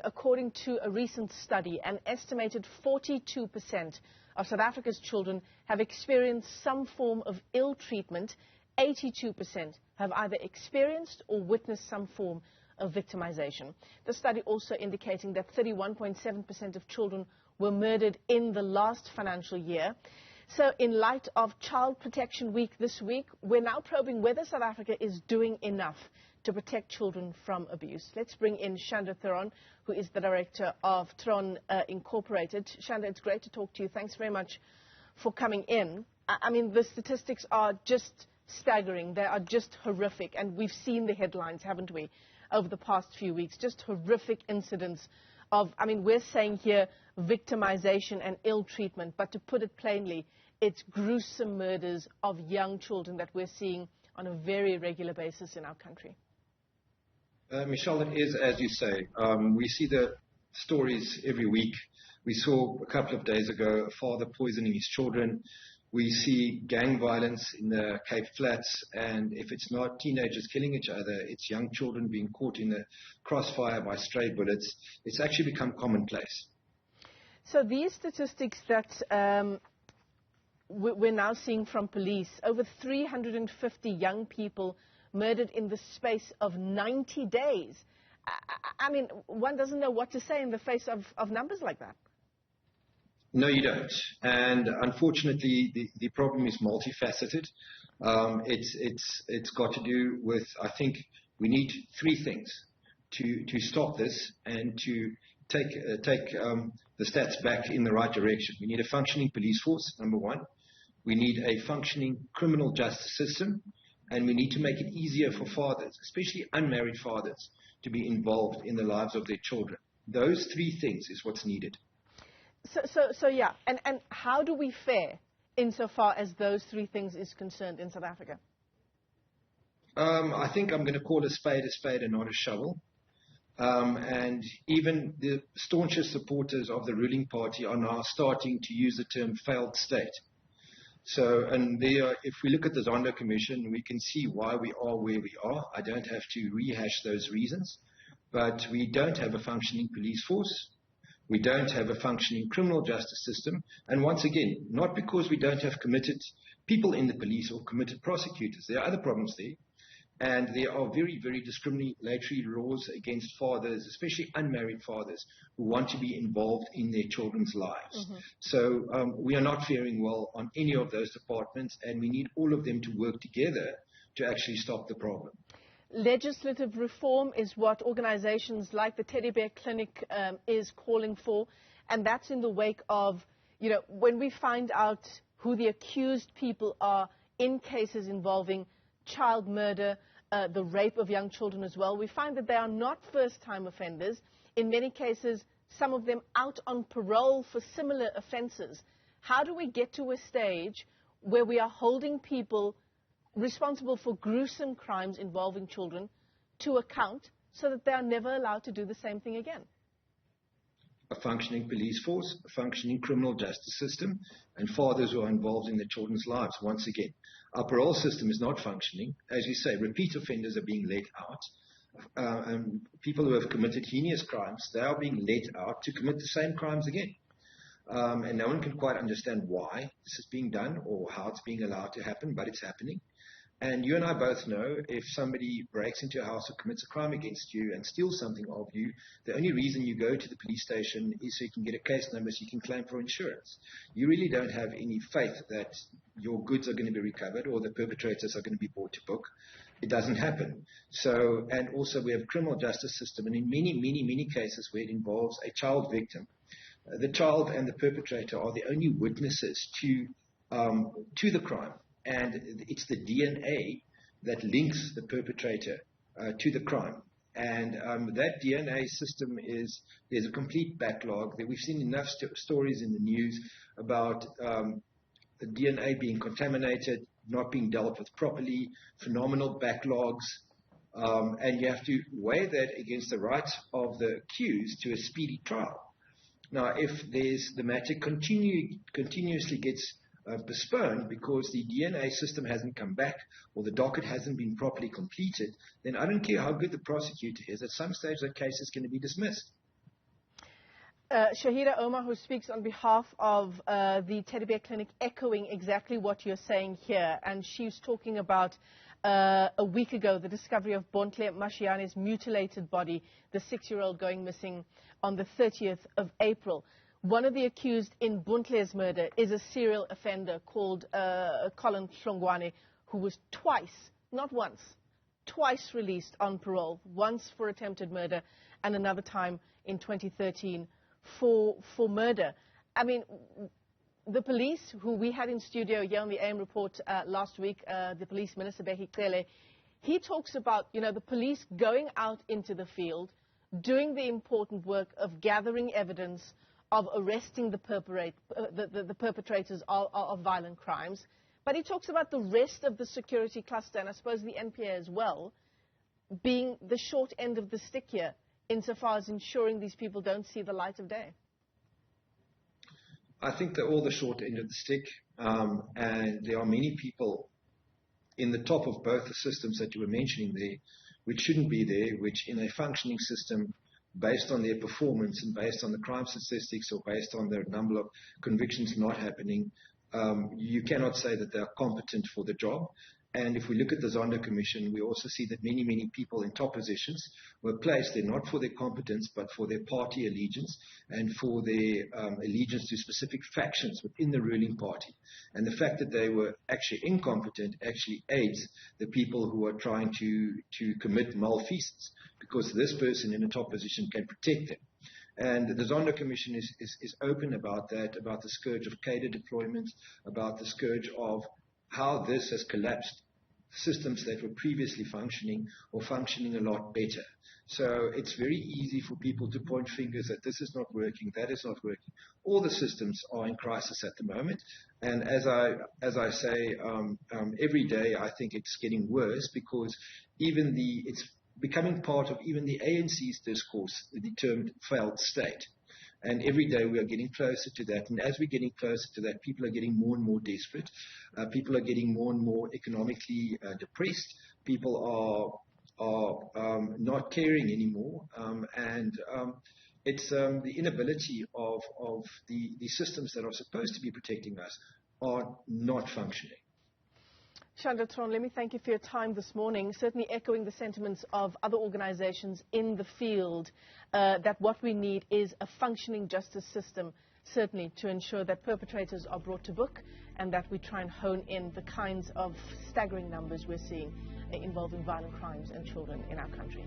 according to a recent study, an estimated 42% of South Africa's children have experienced some form of ill treatment. 82% have either experienced or witnessed some form of victimization. The study also indicating that 31.7% of children were murdered in the last financial year. So in light of Child Protection Week this week, we're now probing whether South Africa is doing enough to protect children from abuse. Let's bring in Shando Theron, who is the director of Theron Incorporated. Shando, it's great to talk to you. Thanks very much for coming in. I mean, the statistics are just staggering. They are just horrific. And we've seen the headlines, haven't we, over the past few weeks. Just horrific incidents of, I mean, we're saying here victimization and ill treatment. But to put it plainly, it's gruesome murders of young children that we're seeing on a very regular basis in our country. Michelle, it is, as you say. We see the stories every week. We saw a couple of days ago a father poisoning his children. We see gang violence in the Cape Flats, and if it's not teenagers killing each other, it's young children being caught in the crossfire by stray bullets. It's actually become commonplace. So these statistics that we're now seeing from police, over 350 young people murdered in the space of 90 days. I mean, one doesn't know what to say in the face of numbers like that. No, you don't. And unfortunately, the problem is multifaceted. It's got to do with, I think, we need three things to stop this and to take the stats back in the right direction. We need a functioning police force, number one. We need a functioning criminal justice system. And we need to make it easier for fathers, especially unmarried fathers, to be involved in the lives of their children. Those three things is what's needed. So yeah. And how do we fare insofar as those three things is concerned in South Africa? I think I'm going to call a spade and not a shovel. And even the staunchest supporters of the ruling party are now starting to use the term failed state. So, and if we look at the Shando Commission, we can see why we are where we are. I don't have to rehash those reasons, but we don't have a functioning police force. We don't have a functioning criminal justice system. And once again, not because we don't have committed people in the police or committed prosecutors. There are other problems there. And there are very, very discriminatory laws against fathers, especially unmarried fathers, who want to be involved in their children's lives. Mm-hmm. So we are not faring well on any of those departments, and we need all of them to work together to actually stop the problem. Legislative reform is what organizations like the Teddy Bear Clinic is calling for, and that's in the wake of, you know, when we find out who the accused people are in cases involving child murder, the rape of young children as well. We find that they are not first-time offenders. In many cases, some of them out on parole for similar offenses. How do we get to a stage where we are holding people responsible for gruesome crimes involving children to account so that they are never allowed to do the same thing again? A functioning police force, a functioning criminal justice system, and fathers who are involved in their children's lives. Once again, our parole system is not functioning. As you say, repeat offenders are being let out. And people who have committed heinous crimes, they are being let out to commit the same crimes again. And no one can quite understand why this is being done or how it's being allowed to happen, but it's happening. And you and I both know if somebody breaks into your house or commits a crime against you and steals something of you, the only reason you go to the police station is so you can get a case number so you can claim for insurance. You really don't have any faith that your goods are going to be recovered or the perpetrators are going to be brought to book. It doesn't happen. So, and also we have a criminal justice system, and in many cases where it involves a child victim, the child and the perpetrator are the only witnesses to the crime. And it's the DNA that links the perpetrator to the crime. And that DNA system there's a complete backlog. We've seen enough stories in the news about the DNA being contaminated, not being dealt with properly, phenomenal backlogs. And you have to weigh that against the rights of the accused to a speedy trial. Now, if the matter continuously gets postponed because the DNA system hasn't come back or the docket hasn't been properly completed, then I don't care how good the prosecutor is. At some stage, that case is going to be dismissed. Shahida Omar, who speaks on behalf of the Teddy Bear Clinic, echoing exactly what you're saying here. And she's talking about a week ago, the discovery of Bontle Mashiane's mutilated body, the 6-year-old going missing on the 30th of April. One of the accused in Bontle's murder is a serial offender called Colin Hlongwane, who was twice, not once, twice released on parole, once for attempted murder and another time in 2013 for murder. I mean, the police, who we had in studio here on the AM report last week, the police minister, Behi Cele, he talks about, the police going out into the field, doing the important work of gathering evidence, of arresting the perpetrators of violent crimes. But he talks about the rest of the security cluster, and I suppose the NPA as well, being the short end of the stick here, insofar as ensuring these people don't see the light of day. I think they're all the short end of the stick, and there are many people in the top of both the systems that you were mentioning there, which shouldn't be there, which in a functioning system, based on their performance and based on the crime statistics or based on their number of convictions not happening, you cannot say that they are competent for the job. And if we look at the Shando Commission, we also see that many, many people in top positions were placed there not for their competence, but for their party allegiance and for their allegiance to specific factions within the ruling party. And the fact that they were actually incompetent actually aids the people who are trying to commit malfeasance, because this person in a top position can protect them. And the Shando Commission is open about that, about the scourge of cadre deployment, about the scourge of how this has collapsed systems that were previously functioning or functioning a lot better. So it's very easy for people to point fingers that this is not working, that is not working. All the systems are in crisis at the moment. And as I say, every day I think it's getting worse, because it's becoming part of even the ANC's discourse, the term failed state. And every day we are getting closer to that. And as we're getting closer to that, people are getting more and more desperate. People are getting more and more economically depressed. People are not caring anymore. It's the inability of the systems that are supposed to be protecting us are not functioning. Shando, Theron, let me thank you for your time this morning, certainly echoing the sentiments of other organizations in the field, that what we need is a functioning justice system, certainly to ensure that perpetrators are brought to book and that we try and hone in the kinds of staggering numbers we're seeing involving violent crimes and children in our country.